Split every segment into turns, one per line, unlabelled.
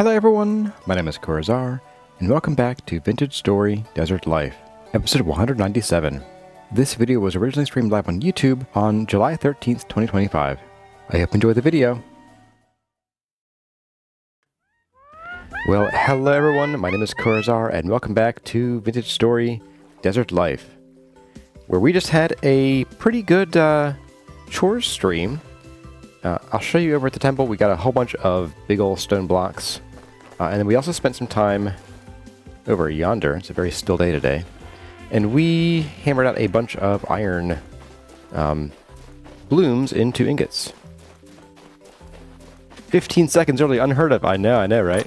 Hello everyone, my name is Corazar, and welcome back to Vintage Story Desert Life, episode 197. This video was originally streamed live on YouTube on July 13th, 2025. I hope you enjoy the video. Well, hello everyone, my name is Corazar, and welcome back to Vintage Story Desert Life, where we just had a pretty good chores stream. I'll show you over at the temple. We got a whole bunch of big old stone blocks. And then we also spent some time over yonder. It's a very still day today. And we hammered out a bunch of iron blooms into ingots. 15 seconds early, unheard of. I know, right?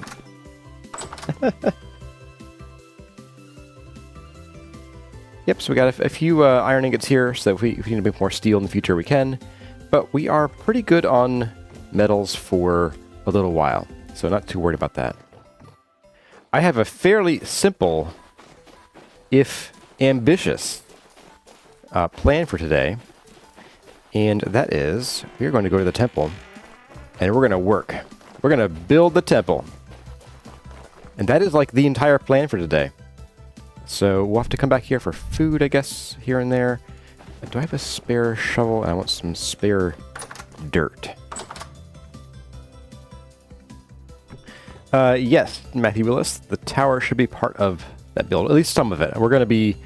Yep, so we got a few iron ingots here, so if we need to make more steel in the future, we can. But we are pretty good on metals for a little while, so not too worried about that. I have a fairly simple, if ambitious, plan for today, and that is we're going to go to the temple, and we're going to work. We're going to build the temple. And that is like the entire plan for today. So we'll have to come back here for food, I guess, here and there. Do I have a spare shovel? And I want some spare dirt. Yes, Matthew Willis, the tower should be part of that build, at least some of it. We're going to be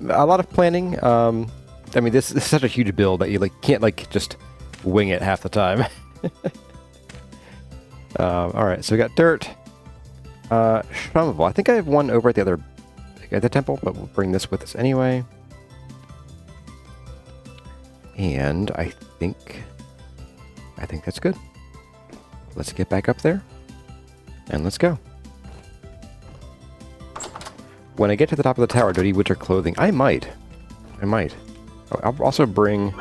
a lot of planning. I mean, this is such a huge build that you can't just wing it half the time. All right, so we got dirt. Shovel. I think I have one over at the temple, but we'll bring this with us anyway. And I think that's good. Let's get back up there, and let's go. When I get to the top of the tower, do I need winter clothing? I might. I'll also bring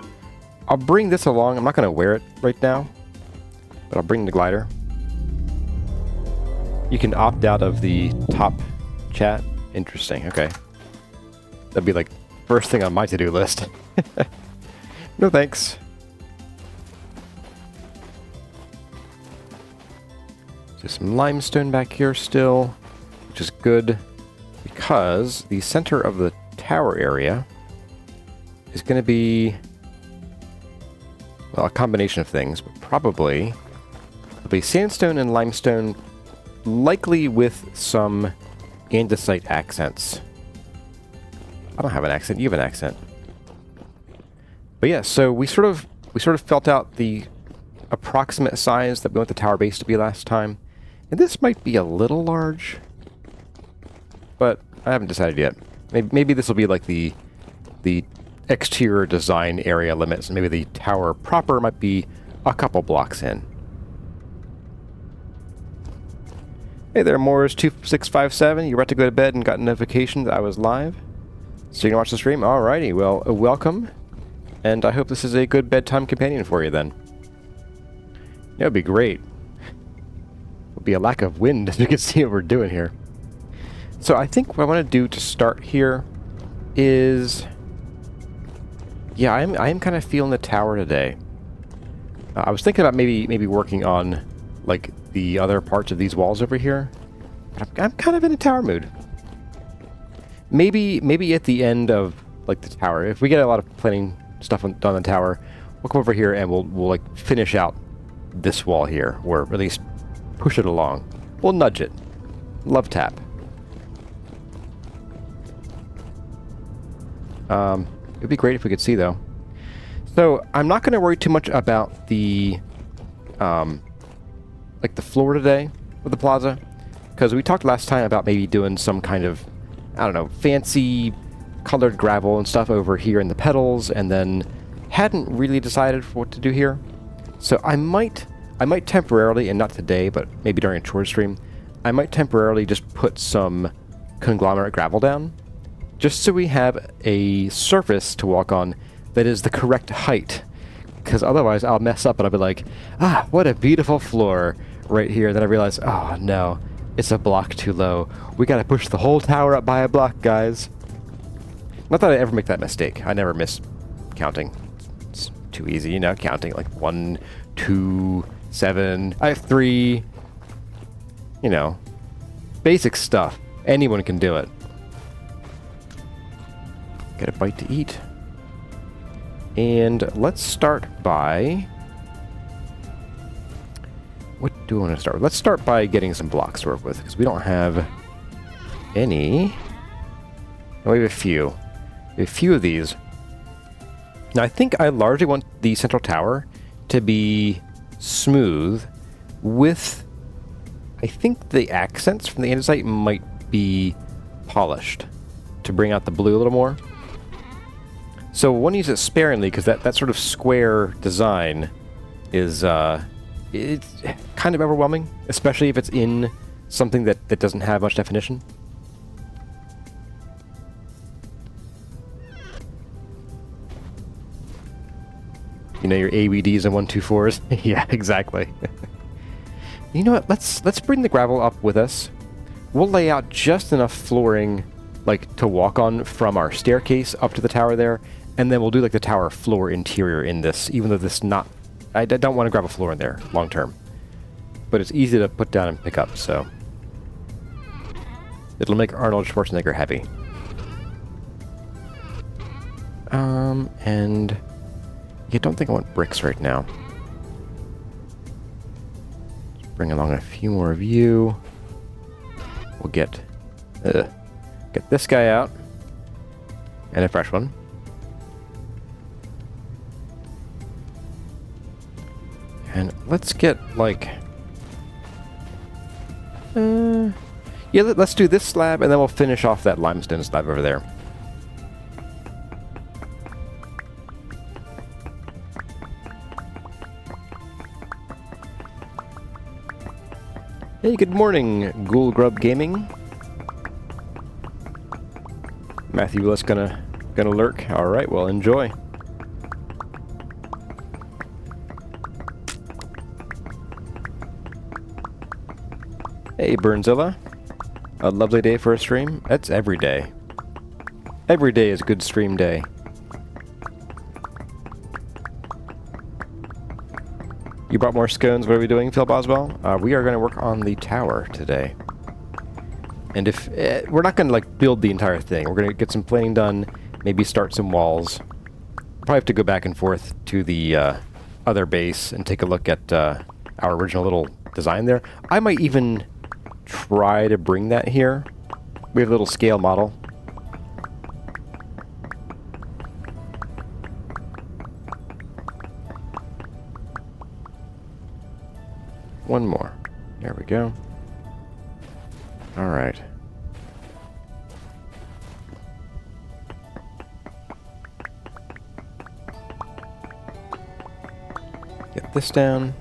this along. I'm not going to wear it right now, but I'll bring the glider. You can opt out of the top chat. Interesting, okay. That'd be like first thing on my to-do list. No thanks. Just some limestone back here still, which is good because the center of the tower area is going to be, well, a combination of things, but probably it'll be sandstone and limestone, likely with some andesite accents. I don't have an accent, you have an accent. But yeah, so we sort of felt out the approximate size that we want the tower base to be last time. And this might be a little large, but I haven't decided yet. Maybe this will be like the exterior design area limits, and maybe the tower proper might be a couple blocks in. Hey there, Moors2657. You were about to go to bed and got a notification that I was live. So you're gonna watch the stream? Alrighty, well, welcome. And I hope this is a good bedtime companion for you then. That would be great. Would be a lack of wind, as you can see what we're doing here. So I think what I want to do to start here is, yeah, I am kind of feeling the tower today. I was thinking about maybe working on like the other parts of these walls over here. But I'm kind of in a tower mood. Maybe at the end of like the tower, if we get a lot of planning stuff done on the tower, we'll come over here and we'll like finish out this wall here, or at least push it along. We'll nudge it. Love tap. It'd be great if we could see though. So I'm not going to worry too much about the like the floor today with the plaza, because we talked last time about maybe doing some kind of, I don't know, fancy colored gravel and stuff over here in the pedals, and then hadn't really decided what to do here. So I might temporarily, and not today, but maybe during a chore stream, I might temporarily just put some conglomerate gravel down, just so we have a surface to walk on that is the correct height, because otherwise I'll mess up and I'll be like, ah, what a beautiful floor right here. Then I realize, oh no, it's a block too low. We gotta push the whole tower up by a block, guys. Not that I ever make that mistake. I never miss counting. It's too easy, you know, counting like 1, 2, 7. I have 3. you know, basic stuff. Anyone can do it. Get a bite to eat. And let's start by... What do I want to start with? Let's start by getting some blocks to work with, because we don't have any. No, we have a few. We have a few of these. Now, I think I largely want the central tower to be smooth with... I think the accents from the andesite might be polished to bring out the blue a little more. So we'll want to use it sparingly, because that sort of square design is it's kind of overwhelming, especially if it's in something that doesn't have much definition. You know, your ABDs and 124s? Yeah, exactly. You know what? Let's bring the gravel up with us. We'll lay out just enough flooring, like, to walk on from our staircase up to the tower there, and then we'll do, like, the tower floor interior in this, even though this not... I don't want to grab a floor in there, long term. But it's easy to put down and pick up, so... It'll make Arnold Schwarzenegger happy. And... I don't think I want bricks right now. Just bring along a few more of you. We'll get this guy out. And a fresh one. And let's get, like... yeah, let's do this slab, and then we'll finish off that limestone slab over there. Hey, good morning, Ghoul Grub Gaming. Matthew Willis gonna lurk. All right, well, enjoy. Hey, Burnzilla. A lovely day for a stream. That's every day. Every day is good stream day. You brought more scones. What are we doing, Phil Boswell? We are going to work on the tower today. And if... we're not going to, like, build the entire thing. We're going to get some planing done, maybe start some walls. Probably have to go back and forth to the other base and take a look at our original little design there. I might even try to bring that here. We have a little scale model. One more. There we go. All right. Get this down.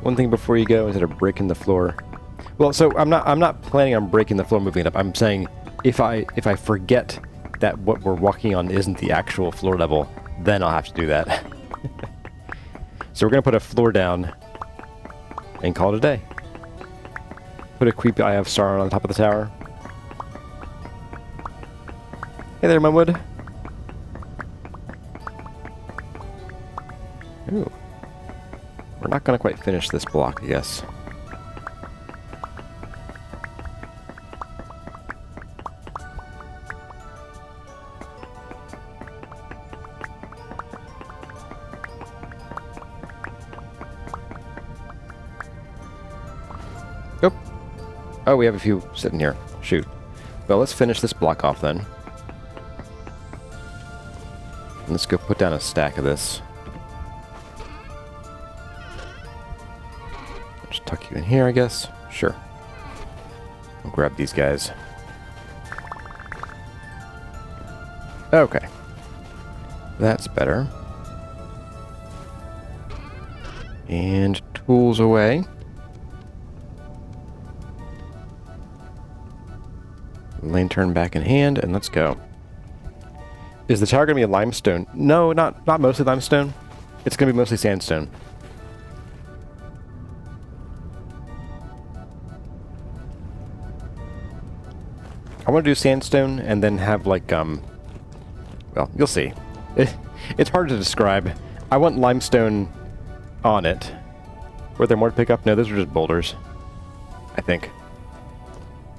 One thing before you go, instead of breaking the floor. Well, so I'm not planning on breaking the floor, moving it up. I'm saying if I forget that what we're walking on isn't the actual floor level, then I'll have to do that. So we're going to put a floor down and call it a day. Put a creepy Eye of Sauron on top of the tower. Hey there, Mumwood. Ooh. We're not going to quite finish this block, I guess. Oh, we have a few sitting here. Shoot. Well, let's finish this block off then. And let's go put down a stack of this. Just tuck you in here, I guess. Sure. I'll grab these guys. Okay. That's better. And tools away. Lantern back in hand, and let's go. Is the tower going to be a limestone? No, not mostly limestone. It's going to be mostly sandstone. I want to do sandstone and then have, like, well, you'll see. It's hard to describe. I want limestone on it, Were there more to pick up? No, those are just boulders. I think.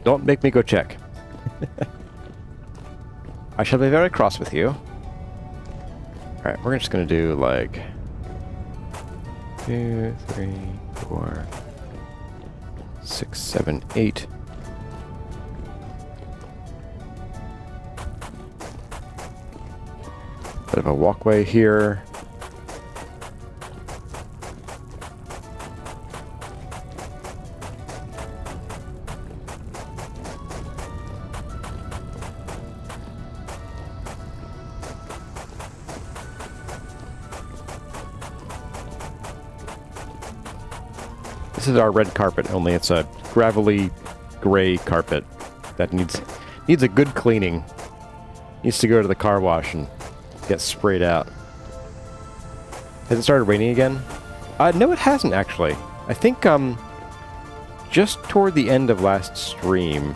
Don't make me go check. I shall be very cross with you. Alright, we're just gonna do like 2, 3, 4, 6, 7, 8. Bit of a walkway here. This is our red carpet, only it's a gravelly gray carpet that needs a good cleaning. Needs to go to the car wash and get sprayed out. Has it started raining again? No, it hasn't actually. I think just toward the end of last stream,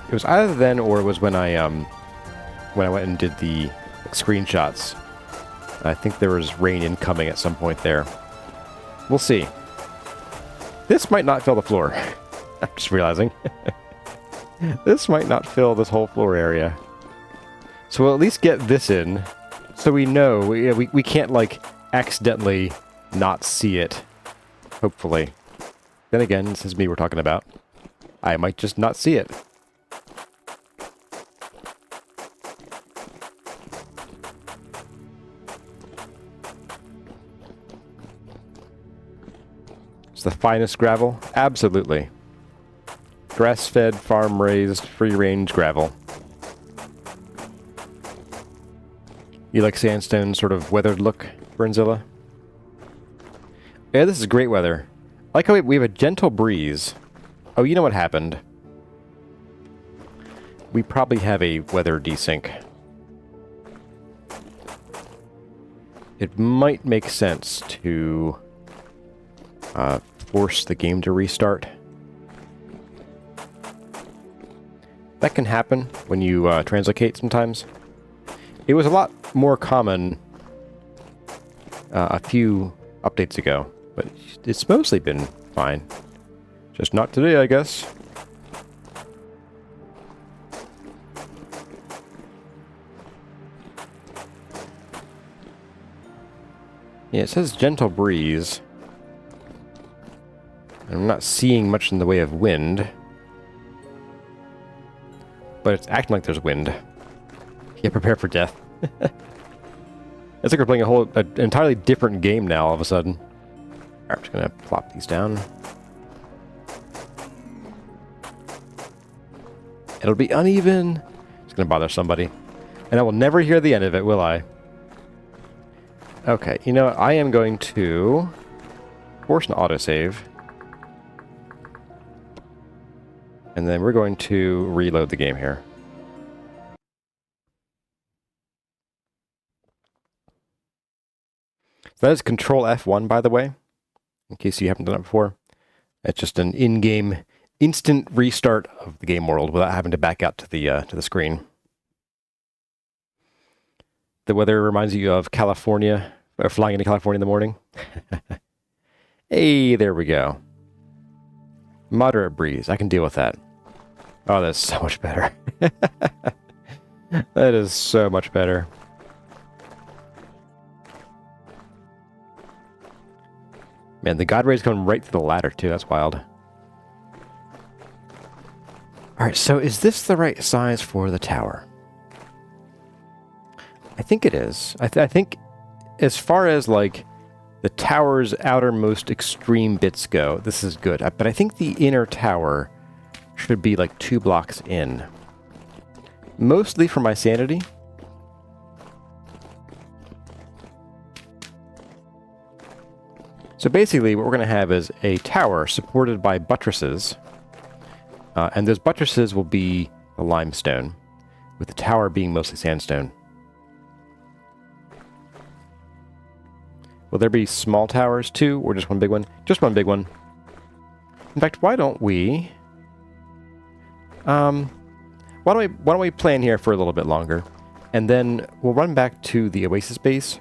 it was either then or it was when I went and did the screenshots. I think there was rain incoming at some point there. We'll see. This might not fill the floor. I'm just realizing. This might not fill this whole floor area. So we'll at least get this in, so we know we can't like accidentally not see it. Hopefully. Then again, this is me we're talking about. I might just not see it. It's the finest gravel? Absolutely. Grass-fed, farm-raised, free-range gravel. You like sandstone sort of weathered look, Burnzilla? Yeah, this is great weather. I like how we have a gentle breeze. Oh, you know what happened? We probably have a weather desync. It might make sense to force the game to restart. That can happen when you translocate sometimes. It was a lot more common a few updates ago, but it's mostly been fine. Just not today, I guess. Yeah, it says gentle breeze. I'm not seeing much in the way of wind. But it's acting like there's wind. Yeah, prepare for death. It's like we're playing an entirely different game now all of a sudden. Alright, I'm just gonna plop these down. It'll be uneven. It's gonna bother somebody. And I will never hear the end of it, will I? Okay, you know what? I am going to force an autosave. And then we're going to reload the game here. So that is Control F1, by the way, in case you haven't done it before. It's just an in-game instant restart of the game world without having to back out to the screen. The weather reminds you of California, or flying into California in the morning. Hey, there we go. Moderate breeze. I can deal with that. Oh, that's so much better. That is so much better. Man, the God Ray's coming right to the ladder, too. That's wild. Alright, so is this the right size for the tower? I think it is. I think as far as, like, the tower's outermost extreme bits go, this is good. But I think the inner tower should be, like, 2 blocks in. Mostly for my sanity. So basically, what we're going to have is a tower supported by buttresses. And those buttresses will be the limestone, with the tower being mostly sandstone. Will there be small towers too, or just one big one? Just one big one. In fact, why don't we... why don't we plan here for a little bit longer, and then we'll run back to the Oasis base,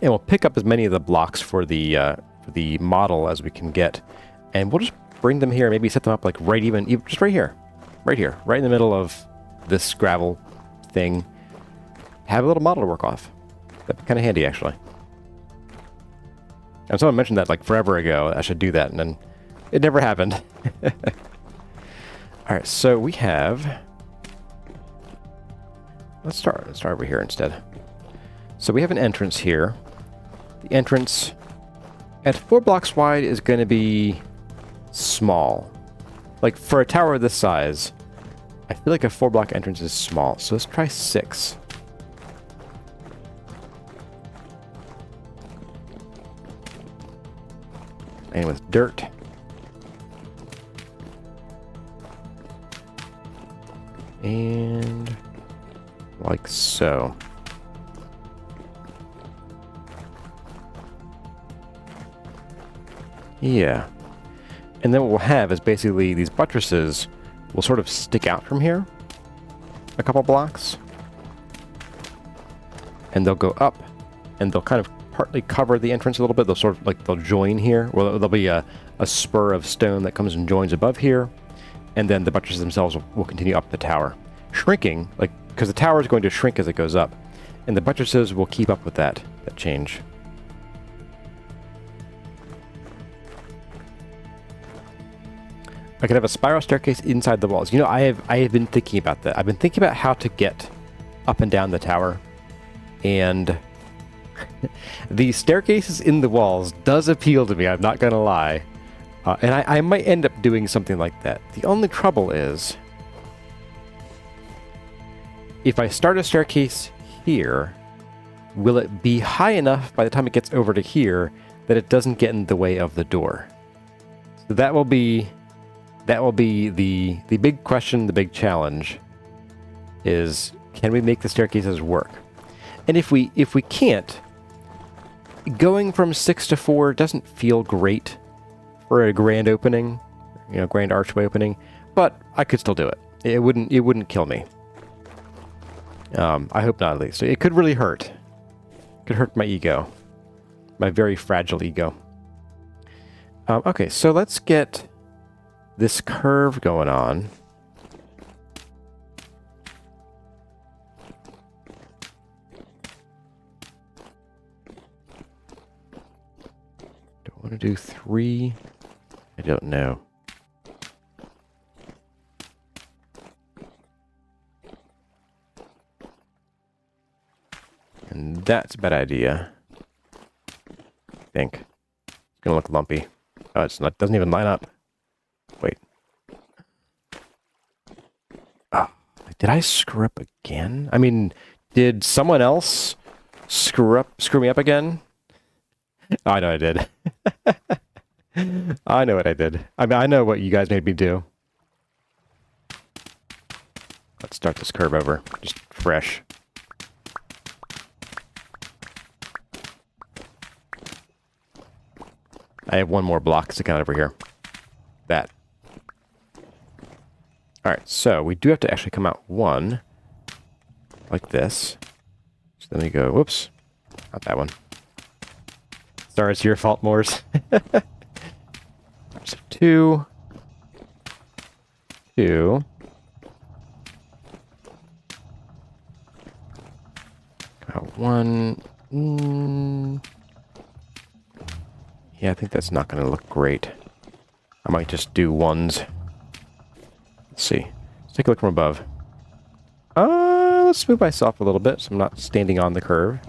And we'll pick up as many of the blocks for the model as we can get. And we'll just bring them here, maybe set them up like just right here. Right here, right in the middle of this gravel thing. Have a little model to work off. That'd be kind of handy, actually. And someone mentioned that like forever ago, I should do that, and then it never happened. Alright, so we have... Let's start over here instead. So we have an entrance here. The entrance at 4 blocks wide is going to be small. Like, for a tower this size, I feel like a 4-block entrance is small. So let's try 6. And with dirt. And like so. Yeah. And then what we'll have is basically these buttresses will sort of stick out from here a couple blocks. And they'll go up and they'll kind of partly cover the entrance a little bit. They'll sort of like, they'll join here. Well, there'll be a spur of stone that comes and joins above here. And then the buttresses themselves will continue up the tower. Shrinking, like, because the tower is going to shrink as it goes up. And the buttresses will keep up with that change. I could have a spiral staircase inside the walls. You know, I have been thinking about that. I've been thinking about how to get up and down the tower. And the staircases in the walls does appeal to me, I'm not going to lie. And I might end up doing something like that. The only trouble is, if I start a staircase here, will it be high enough by the time it gets over to here that it doesn't get in the way of the door? So that will be the big question, the big challenge, is can we make the staircases work? And if we can't, going from 6 to 4 doesn't feel great for a grand opening, you know, grand archway opening, but I could still do it. It wouldn't kill me. I hope not, at least. It could really hurt. It could hurt my ego. My very fragile ego. Okay, so let's get this curve going on. Do I want to do 3? I don't know. And that's a bad idea. I think. It's gonna look lumpy. Oh, it's not, doesn't even line up. Wait. Oh, did I screw up again? I mean, did someone else screw me up again? Oh, I know I did. I know what I did. I mean, I know what you guys made me do. Let's start this curve over. Just fresh. I have one more block sticking out over here. That. Alright, so we do have to actually come out one. Like this. So then we go, whoops. Not that one. Sorry, it's your fault, Moors. So 2. 2. Got 1. Yeah, I think that's not going to look great. I might just do 1s. Let's see. Let's take a look from above. Let's move myself a little bit so I'm not standing on the curve.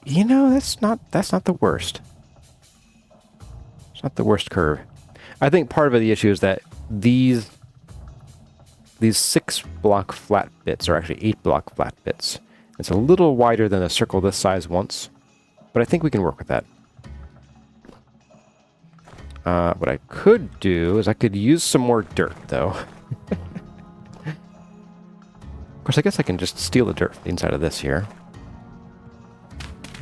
You know, that's not the worst. It's not the worst curve. I think part of the issue is that these 6-block flat bits are actually 8-block flat bits. It's a little wider than a circle this size once, but I think we can work with that. What I could do is I could use some more dirt, though. Of course, I guess I can just steal the dirt from the inside of this here.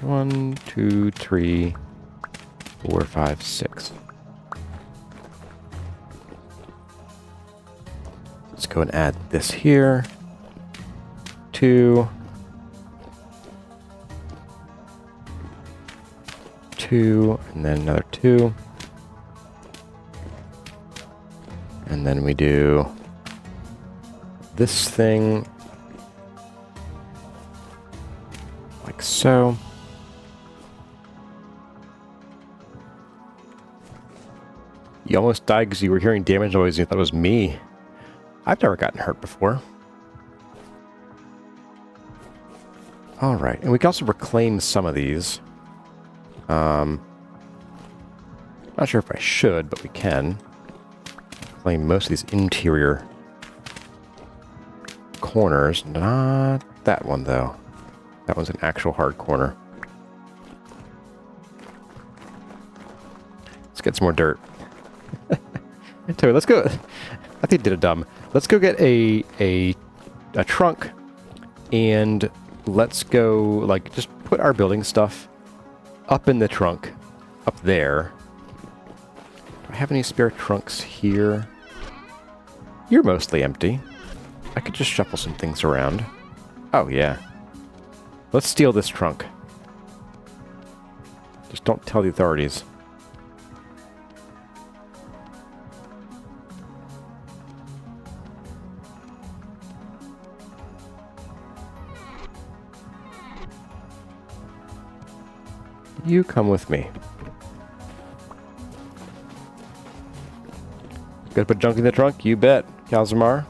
1, 2, 3, 4, 5, 6. Let's go and add this here. 2. 2, and then another 2. And then we do this thing like so. You almost died because you were hearing damage noise and you thought it was me. I've never gotten hurt before. Alright, and we can also reclaim some of these. Not sure if I should, but we can. Claim most of these interior corners. Not that one, though. That one's an actual hard corner. Let's get some more dirt. Anyway, let's go. I think I did a dumb. Let's go get a trunk, and let's go, like, just put our building stuff up in the trunk, up there. Do I have any spare trunks here? You're mostly empty. I could just shuffle some things around. Oh, yeah. Let's steal this trunk. Just don't tell the authorities. You come with me. Gotta put junk in the trunk? You bet, Kalzamar.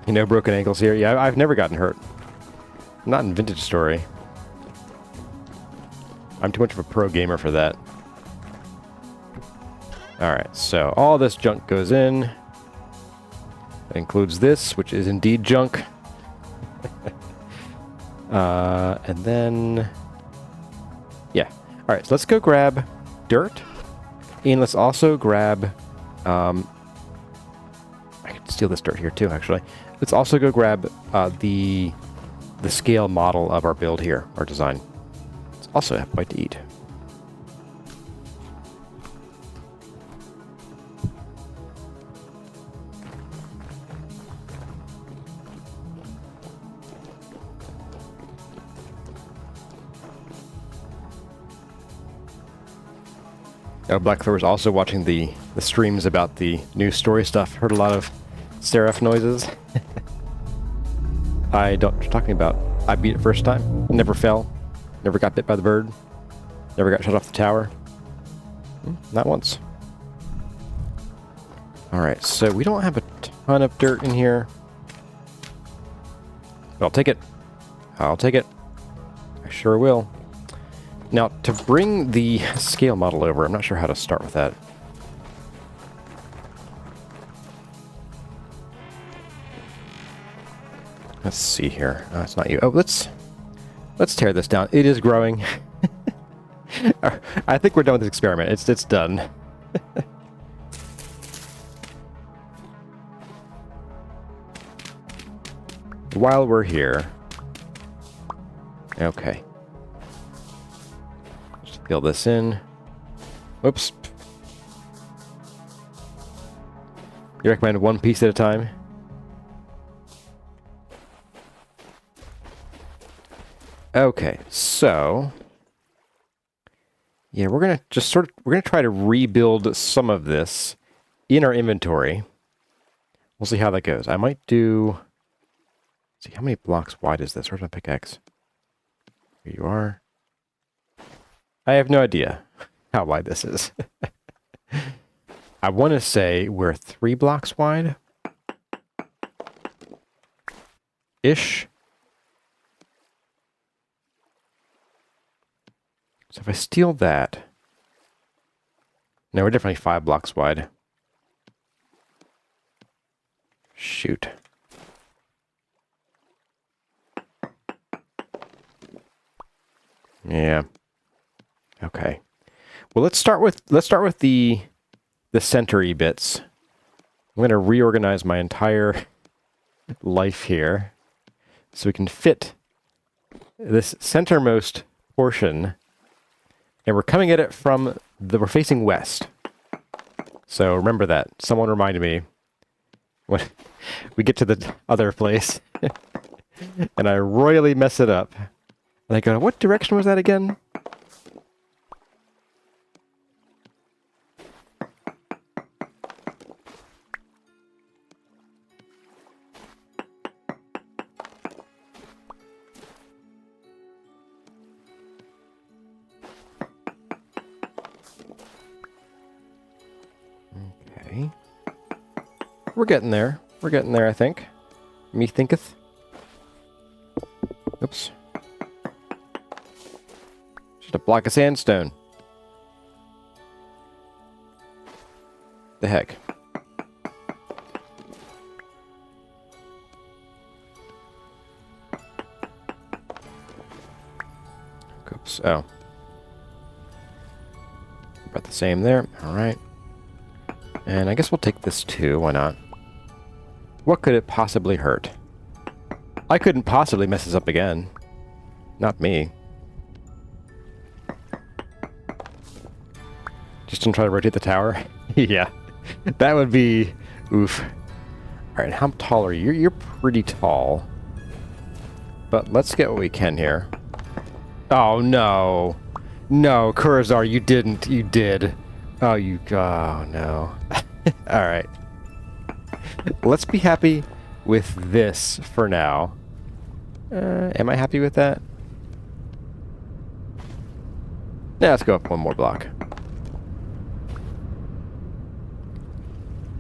You know, broken ankles here. Yeah, I've never gotten hurt. Not in Vintage Story. I'm too much of a pro gamer for that. Alright, so all this junk goes in. That includes this, which is indeed junk. And then... yeah. Alright, so let's go grab dirt. And let's also grab... I could steal this dirt here too, actually. Let's also go grab the scale model of our build here, our design. Let's also have a bite to eat. Blackthor's also watching the streams about the new story stuff. Heard a lot of serif noises. I don't know what you're talking about. I beat it first time. Never fell. Never got bit by the bird. Never got shut off the tower. Not once. Alright, so we don't have a ton of dirt in here. But I'll take it. I'll take it. I sure will. Now, to bring the scale model over, I'm not sure how to start with that. Let's see here. It's not you. Oh, let's tear this down. It is growing. I think we're done with this experiment. It's done. While we're here. Okay. Just fill this in. Whoops. You recommend one piece at a time? Okay, so yeah, we're gonna try to rebuild some of this in our inventory. We'll see how that goes. I might do. Let's see, how many blocks wide is this? Where's my pickaxe? Here you are. I have no idea how wide this is. I want to say we're 3 blocks wide. Ish. So if I steal that... No, we're definitely 5 blocks wide. Shoot. Yeah. Okay. Well, let's start with the center-y bits. I'm going to reorganize my entire life here so we can fit this centermost portion. And we're coming at it from we're facing west. So remember that. Someone reminded me when we get to the other place and I royally mess it up. And I go, what direction was that again? we're getting there. We're getting there, I think. Me thinketh. Oops. Just a block of sandstone. The heck. Oops. Oh. About the same there. Alright. And I guess we'll take this too. Why not? What could it possibly hurt? I couldn't possibly mess this up again. Not me. Just don't try to rotate the tower? Yeah. That would be... oof. Alright, how tall are you? You're pretty tall. But let's get what we can here. Oh, no. No, Kurazar, you didn't. You did. Oh, you... oh, no. Alright. Let's be happy with this for now. Am I happy with that? Yeah, let's go up one more block.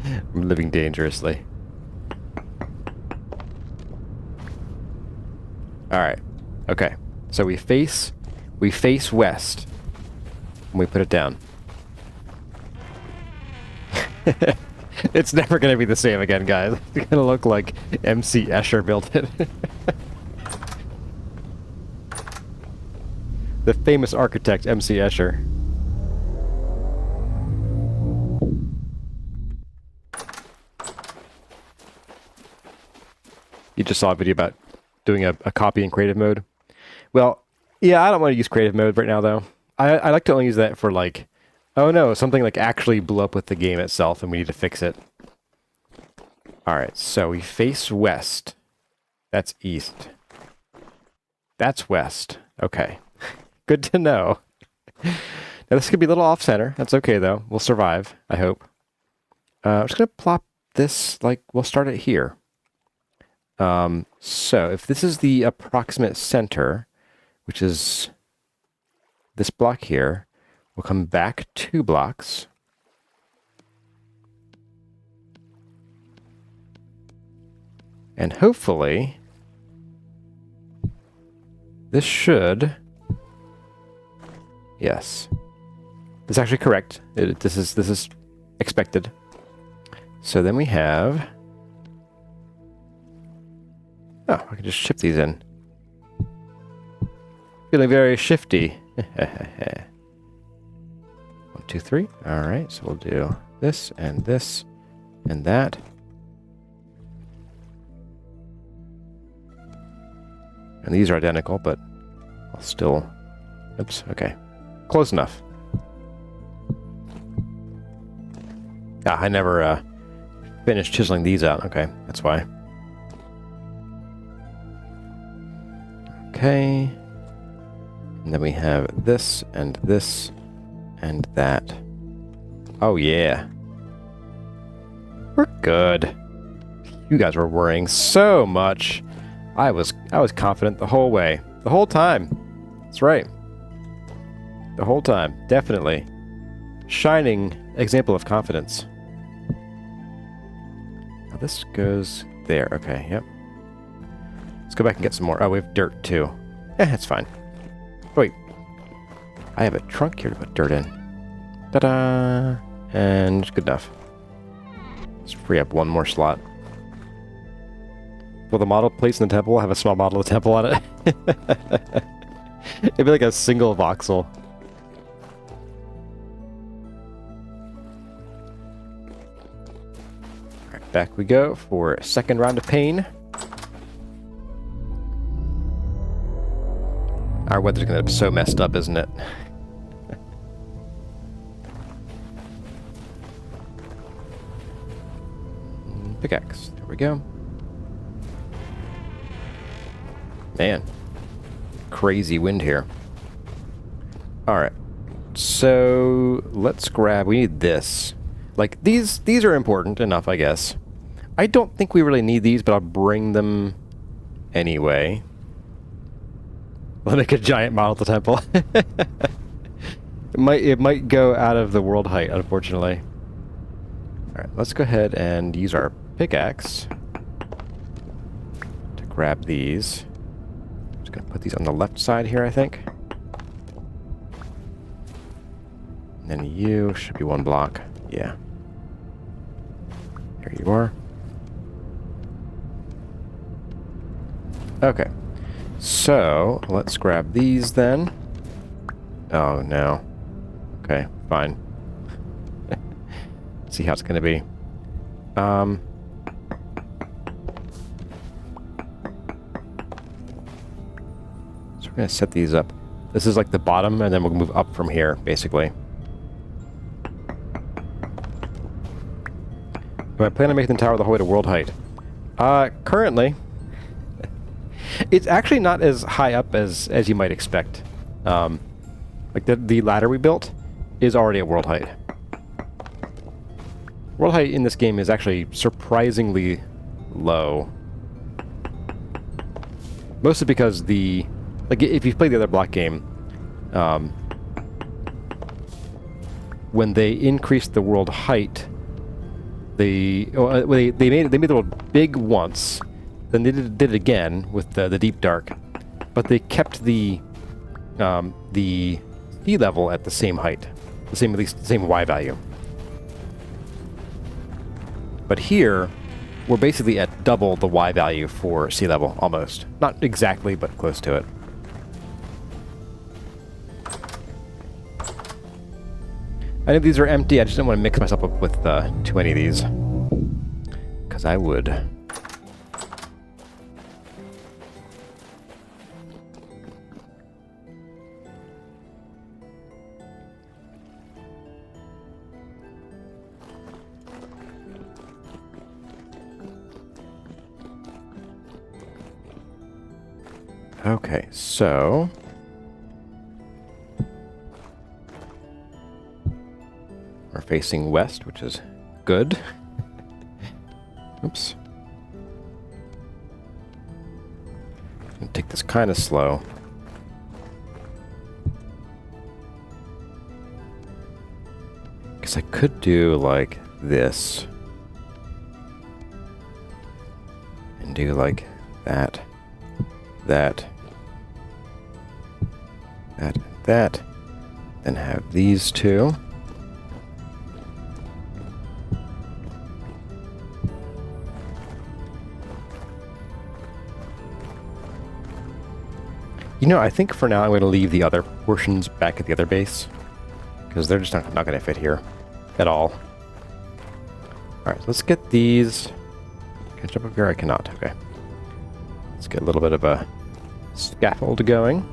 I'm living dangerously. Alright. Okay. So we face west. And we put it down. It's never going to be the same again, guys. It's going to look like MC Escher built it. The famous architect, MC Escher. You just saw a video about doing a copy in creative mode. Well, yeah, I don't want to use creative mode right now, though. I like to only use that for, like, oh no, something like actually blew up with the game itself and we need to fix it. Alright, so we face west. That's east. That's west. Okay. Good to know. Now this could be a little off-center. That's okay, though. We'll survive, I hope. I'm just going to plop this, like, we'll start it here. So if this is the approximate center, which is this block here, we'll come back 2 blocks. And hopefully this should... yes. This is actually correct. This is expected. So then we have... oh, I can just shift these in. Feeling very shifty. 1, 2, 3. Alright, so we'll do this and that. And these are identical, but I'll still... oops, okay. Close enough. Ah, I never finished chiseling these out. Okay, that's why. Okay. And then we have this and that. Oh yeah. We're good. You guys were worrying so much. I was confident the whole way. The whole time. That's right. The whole time. Definitely. Shining example of confidence. Now this goes there. Okay, yep. Let's go back and get some more. Oh, we have dirt too. Eh, that's fine. Wait. I have a trunk here to put dirt in. Ta-da! And good enough. Let's free up one more slot. Will the model plates in the temple have a small model of the temple on it? It'd be like a single voxel. Alright, back we go for a second round of pain. Our weather's gonna be so messed up, isn't it? Pickaxe. There we go. Man. Crazy wind here. Alright. So, let's grab... we need this. Like, these are important enough, I guess. I don't think we really need these, but I'll bring them anyway. We'll make a giant model of the temple. It might go out of the world height, unfortunately. Alright, let's go ahead and use our pickaxe to grab these. Just gonna put these on the left side here, I think. And then you should be one block. Yeah. There you are. Okay. So, let's grab these then. Oh, no. Okay, fine. See how it's going to be. So we're going to set these up. This is like the bottom, and then we'll move up from here, basically. Do I plan on making the tower the whole way to world height? Currently, it's actually not as high up as you might expect. Like the ladder we built is already at world height. World height in this game is actually surprisingly low. Mostly because like if you play the other block game, when they increased the world height, they made it a little big once, then they did it again with the deep dark, but they kept the sea level at the same height, at least the same Y value. But here, we're basically at double the Y value for sea level, almost. Not exactly, but close to it. I know these are empty, I just didn't want to mix myself up with too many of these. Because I would. Okay, so... we're facing west, which is good. Oops. I'm gonna take this kind of slow. Because I could do like this. And do like that. That. Then have these two. You know, I think for now I'm going to leave the other portions back at the other base. Because they're just not going to fit here at all. Alright, so let's get these. Can I jump up here? I cannot. Okay. Let's get a little bit of a scaffold going.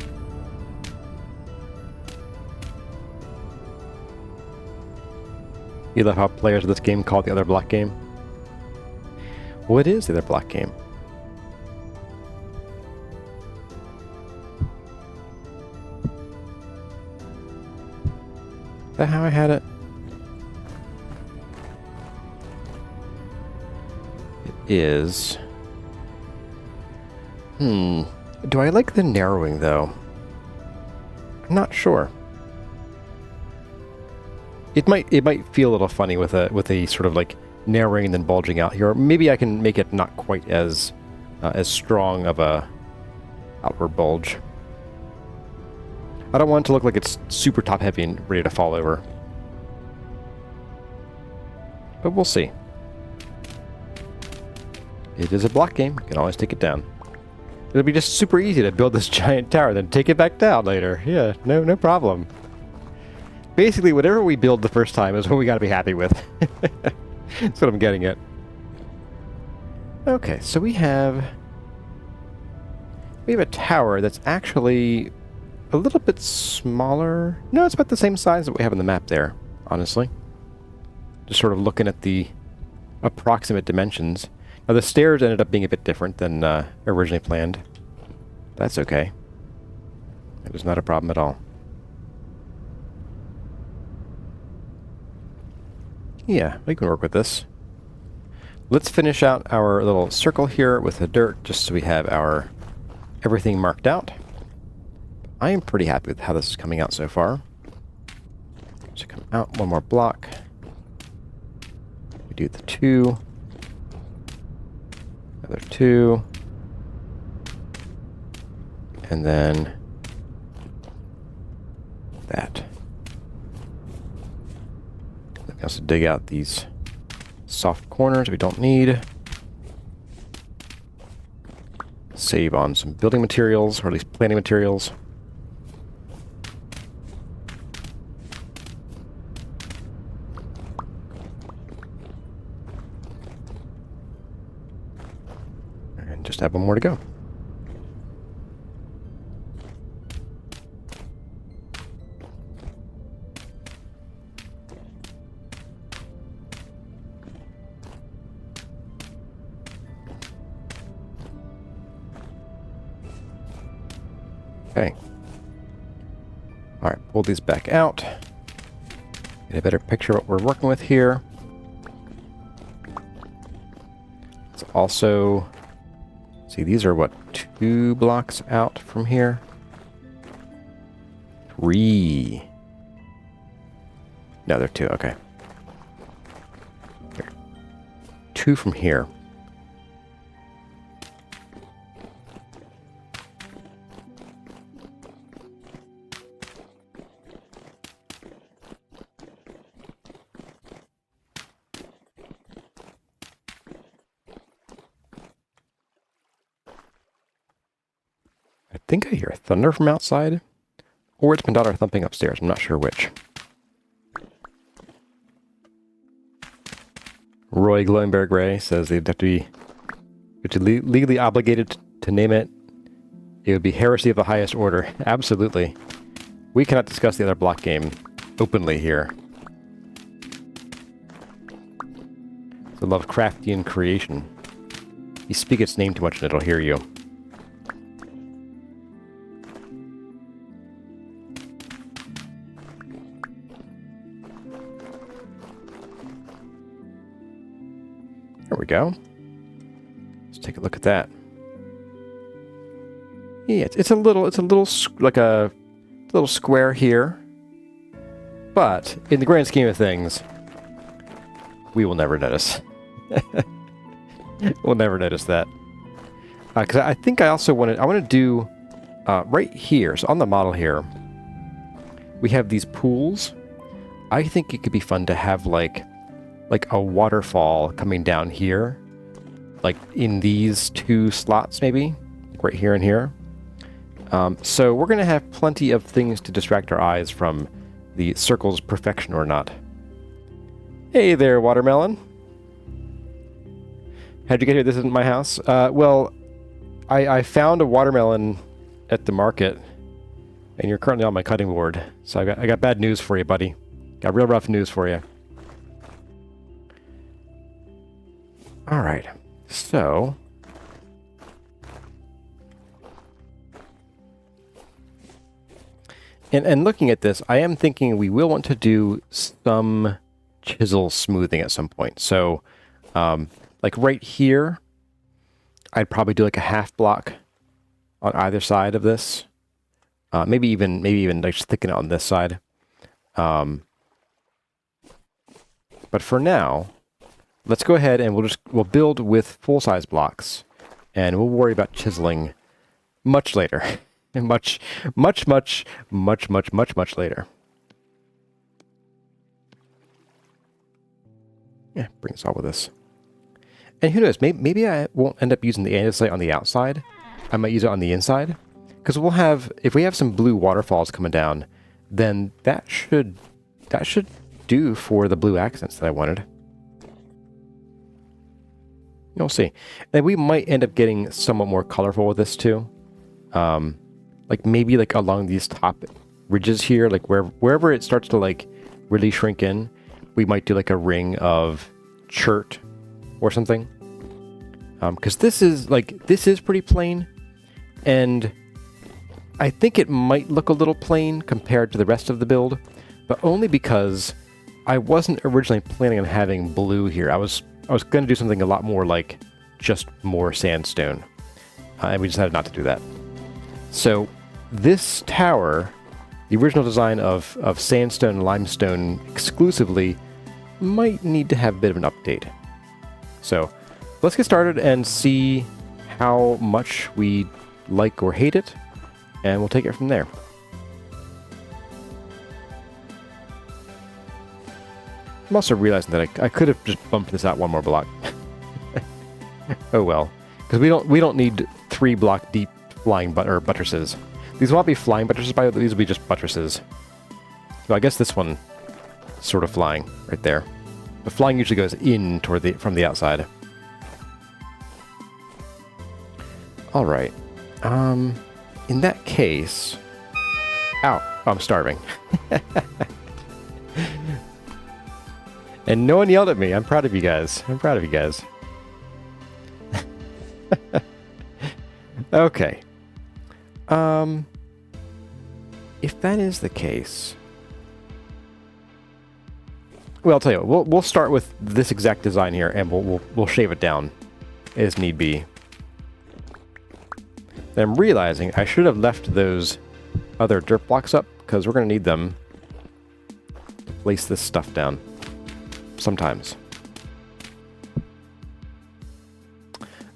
You love how players of this game call it the other block game? What is the other block game? Is that how I had it? It is... Do I like the narrowing, though? I'm not sure. It might feel a little funny with a sort of like narrowing and then bulging out here. Or maybe I can make it not quite as strong of a outward bulge. I don't want it to look like it's super top heavy and ready to fall over. But we'll see. It is a block game. You can always take it down. It'll be just super easy to build this giant tower, then take it back down later. Yeah, no problem. Basically, whatever we build the first time is what we gotta be happy with. That's what I'm getting at. Okay, so we have a tower that's actually a little bit smaller. No, it's about the same size that we have on the map there, honestly. Just sort of looking at the approximate dimensions. Now, the stairs ended up being a bit different than originally planned. That's okay. It was not a problem at all. Yeah, we can work with this. Let's finish out our little circle here with the dirt, just so we have our everything marked out. I am pretty happy with how this is coming out so far. So come out one more block. We do the 2. Another 2. And then that. Let me also dig out these soft corners we don't need. Save on some building materials, or at least planting materials. And just have one more to go. Okay. Alright, pull these back out. Get a better picture of what we're working with here. Let's also... see, these are what, 2 blocks out from here? 3. No, they're 2, okay. Here. 2 from here. I think I hear thunder from outside, or it's my daughter thumping upstairs. I'm not sure which. Roy Glowenberg Ray says they'd have to be legally obligated to name it. It would be heresy of the highest order. Absolutely. We cannot discuss the other block game openly here. It's a Lovecraftian creation. You speak its name too much and it'll hear you. There we go. Let's take a look at that. Yeah, it's a little like a little square here, but in the grand scheme of things, we will never notice. We'll never notice that. Because I think I also want to do right here. So on the model here, we have these pools. I think it could be fun to have like a waterfall coming down here, like in these 2 slots maybe, right here and here. So we're going to have plenty of things to distract our eyes from the circle's perfection or not. Hey there, watermelon. How'd you get here? This isn't my house. Well, I found a watermelon at the market, and you're currently on my cutting board. So I got bad news for you, buddy. Got real rough news for you. All right, so and looking at this, I am thinking we will want to do some chisel smoothing at some point. So, like right here, I'd probably do like a half block on either side of this. Maybe even like just thicken it on this side. But for now, let's go ahead and we'll build with full-size blocks, and we'll worry about chiseling much later. much later. Yeah, bring us all with us. And who knows, maybe I won't end up using the andesite on the outside. I might use it on the inside. Because if we have some blue waterfalls coming down, then that should do for the blue accents that I wanted. You'll see. And we might end up getting somewhat more colorful with this too. Like maybe like along these top ridges here, like wherever it starts to like really shrink in, we might do like a ring of chert or something. Because this is pretty plain, and I think it might look a little plain compared to the rest of the build, but only because I wasn't originally planning on having blue here. I was going to do something a lot more like just more sandstone, and we decided not to do that. So this tower, the original design of sandstone and limestone exclusively, might need to have a bit of an update. So let's get started and see how much we like or hate it, and we'll take it from there. I'm also realizing that I could have just bumped this out one more block. Oh well, because we don't need 3 block deep flying buttresses. These won't be flying buttresses, by the way, these will be just buttresses. So I guess this one is sort of flying right there. The flying usually goes in from the outside. All right. In that case, ow! Oh, I'm starving. And no one yelled at me. I'm proud of you guys. I'm proud of you guys. Okay. If that is the case, well, I'll tell you what, we'll start with this exact design here, and we'll shave it down as need be. Then I'm realizing I should have left those other dirt blocks up, because we're going to need them to place this stuff down sometimes.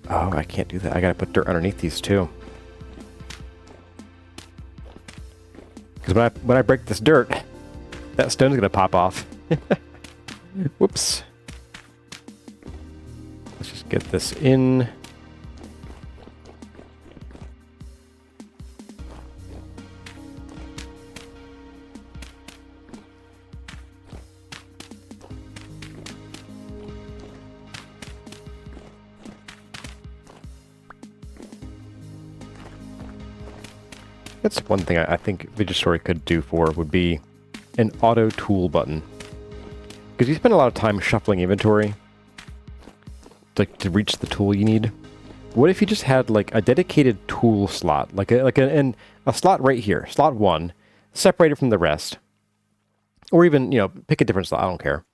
Oh, I can't do that. I got to put dirt underneath these too. Because when I break this dirt, that stone's going to pop off. Whoops. Let's just get this in. That's one thing I think Story could do for would be an auto tool button. Because you spend a lot of time shuffling inventory to reach the tool you need. What if you just had like a dedicated tool slot, like a slot right here, slot 1, separated from the rest, or even pick a different slot. I don't care,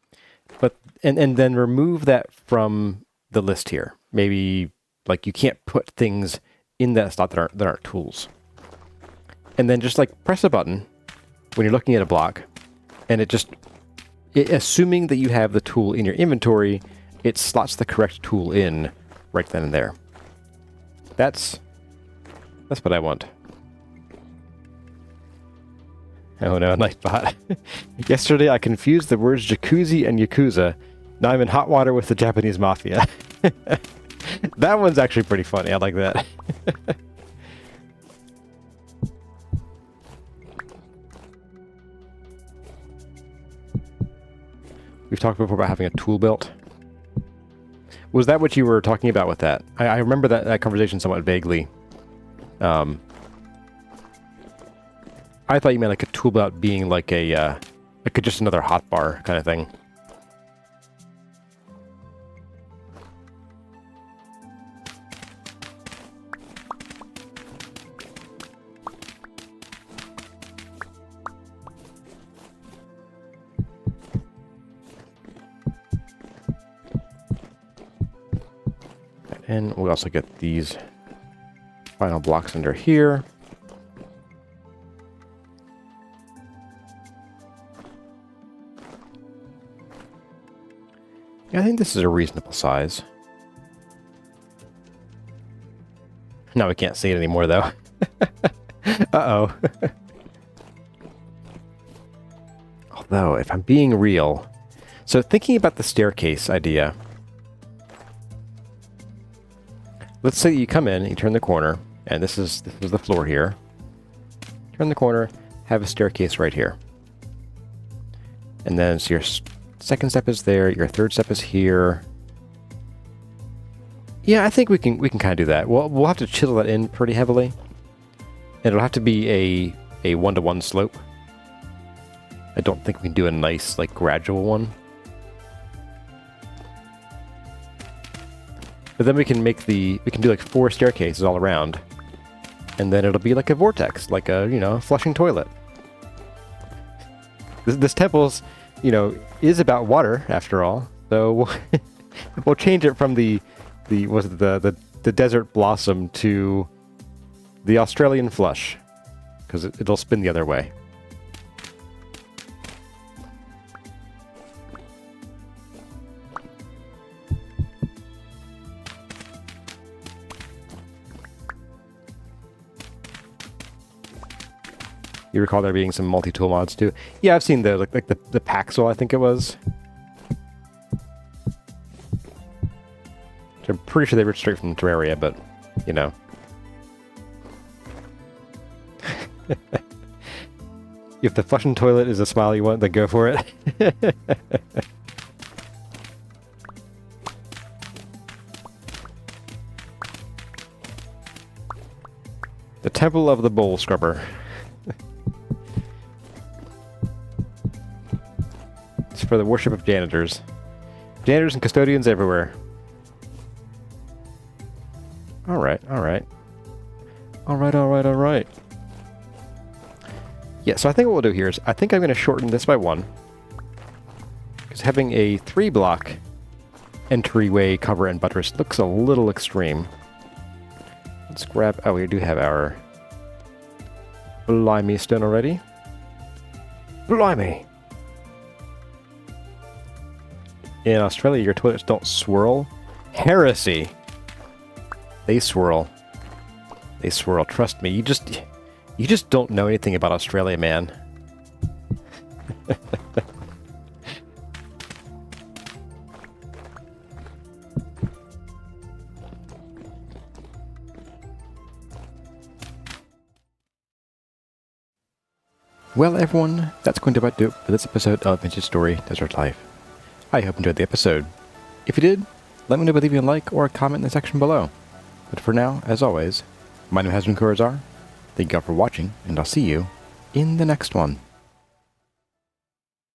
but and then remove that from the list here. Maybe like you can't put things in that slot that aren't tools. And then just like press a button when you're looking at a block, and assuming that you have the tool in your inventory, it slots the correct tool in right then and there. That's what I want. Oh no, Nightbot. Yesterday I confused the words jacuzzi and yakuza. Now I'm in hot water with the Japanese mafia. That one's actually pretty funny. I like that. We've talked before about having a tool belt. Was that what you were talking about with that? I remember that conversation somewhat vaguely. I thought you meant like a tool belt being like just another hotbar kind of thing. And we also get these final blocks under here. Yeah, I think this is a reasonable size. Now we can't see it anymore, though. Uh-oh. Although, if I'm being real... So thinking about the staircase idea... Let's say you come in, you turn the corner, and this is the floor here. Turn the corner, have a staircase right here. And then so your second step is there, your third step is here. Yeah, I think we can kind of do that. We'll have to chisel that in pretty heavily. And it'll have to be a 1-to-1 slope. I don't think we can do a nice, like, gradual one. But then we can do like 4 staircases all around. And then it'll be like a vortex, like a, flushing toilet. This temple's, is about water after all. So we'll change it from the desert blossom to the Australian flush, because it'll spin the other way. You recall there being some multi-tool mods too? Yeah, I've seen the like the Paxel, I think it was. Which I'm pretty sure they were straight from Terraria, but you know. If the flushing toilet is a smile you want, then go for it. The Temple of the Bowl Scrubber. It's for the worship of janitors. Janitors and custodians everywhere. Alright, alright. Alright. Yeah, so I think what we'll do here is, I think I'm going to shorten this by 1. Because having a 3-block entryway cover and buttress looks a little extreme. Let's grab... Oh, we do have our Blimey stone already. Blimey! In Australia, your toilets don't swirl. Heresy! They swirl. They swirl. Trust me, you just don't know anything about Australia, man. Well, everyone, that's going to about do it for this episode of Vintage Story Desert Life. I hope you enjoyed the episode. If you did, let me know by leaving a like or a comment in the section below. But for now, as always, my name has been Kurazar. Thank you all for watching, and I'll see you in the next one.